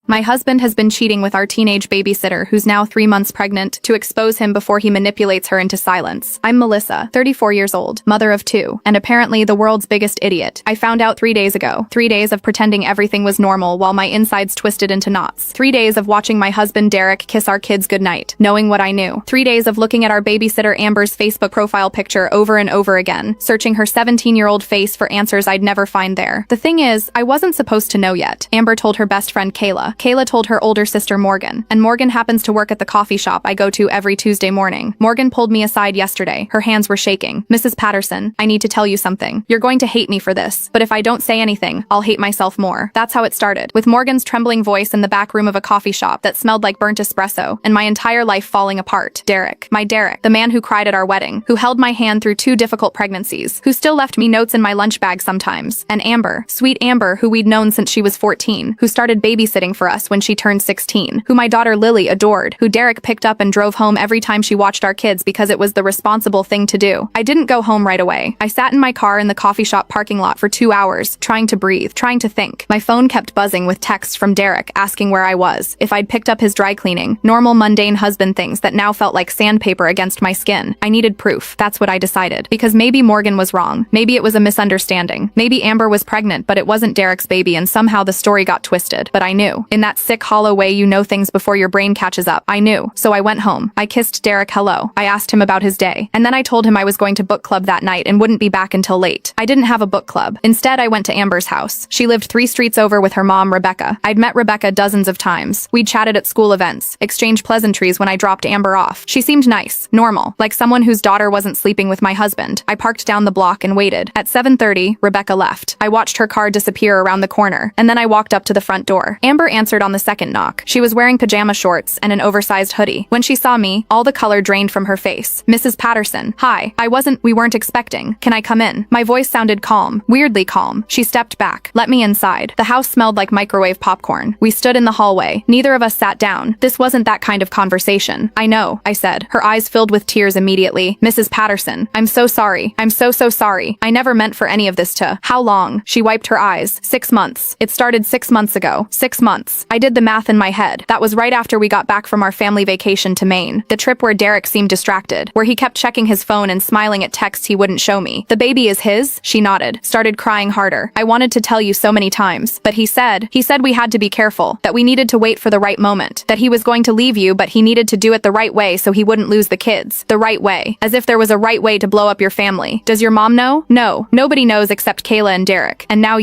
My husband has been cheating with our teenage babysitter who's now 3 months pregnant to expose him before he manipulates her into silence. I'm Melissa, 34 years old, mother of 2, and apparently the world's biggest idiot. I found out 3 days ago. 3 days of pretending everything was normal while my insides twisted into knots. 3 days of watching my husband Derek kiss our kids goodnight, knowing what I knew. 3 days of looking at our babysitter Amber's Facebook profile picture over and over again, searching her 17-year-old face for answers I'd never find there. The thing is, I wasn't supposed to know yet. Amber told her best friend Kayla. Kayla told her older sister Morgan, and Morgan happens to work at the coffee shop I go to every Tuesday morning. Morgan pulled me aside yesterday. Her hands were shaking. "Mrs. Patterson, I need to tell you something. You're going to hate me for this, but if I don't say anything, I'll hate myself more." That's how it started, with Morgan's trembling voice in the back room of a coffee shop that smelled like burnt espresso, and my entire life falling apart. Derek, my Derek, the man who cried at our wedding, who held my hand through 2 difficult pregnancies, who still left me notes in my lunch bag sometimes, and Amber, sweet Amber, who we'd known since she was 14, who started babysitting for us when she turned 16, who my daughter Lily adored, who Derek picked up and drove home every time she watched our kids because it was the responsible thing to do. I didn't go home right away. I sat in my car in the coffee shop parking lot for 2 hours, trying to breathe, trying to think. My phone kept buzzing with texts from Derek asking where I was, if I'd picked up his dry cleaning, normal mundane husband things that now felt like sandpaper against my skin. I needed proof. That's what I decided. Because maybe Morgan was wrong. Maybe it was a misunderstanding. Maybe Amber was pregnant, but it wasn't Derek's baby and somehow the story got twisted. But I knew. In that sick, hollow way you know things before your brain catches up. I knew. So I went home. I kissed Derek hello. I asked him about his day. And then I told him I was going to book club that night and wouldn't be back until late. I didn't have a book club. Instead, I went to Amber's house. She lived 3 streets over with her mom, Rebecca. I'd met Rebecca dozens of times. We'd chatted at school events, exchanged pleasantries when I dropped Amber off. She seemed nice, normal, like someone whose daughter wasn't sleeping with my husband. I parked down the block and waited. At 7:30, Rebecca left. I watched her car disappear around the corner, and then I walked up to the front door. Amber answered on the second knock. She was wearing pajama shorts and an oversized hoodie. When she saw me, all the color drained from her face. "Mrs. Patterson, hi. We weren't expecting. Can I come in?" My voice sounded calm, weirdly calm. She stepped back. "Let me inside." The house smelled like microwave popcorn. We stood in the hallway. Neither of us sat down. This wasn't that kind of conversation. "I know," I said. Her eyes filled with tears immediately. "Mrs. Patterson, I'm so sorry. I'm so sorry. I never meant for any of this to..." "How long?" She wiped her eyes. 6 months. It started 6 months ago. 6 months. I did the math in my head. That was right after we got back from our family vacation to Maine. The trip where Derek seemed distracted, where he kept checking his phone and smiling at texts he wouldn't show me. "The baby is his?" She nodded, started crying harder. "I wanted to tell you so many times, but he said we had to be careful, that we needed to wait for the right moment, that he was going to leave you but he needed to do it the right way so he wouldn't lose the kids. The right way. As if there was a right way to blow up your family. Does your mom know? No. Nobody knows except Kayla and Derek. And now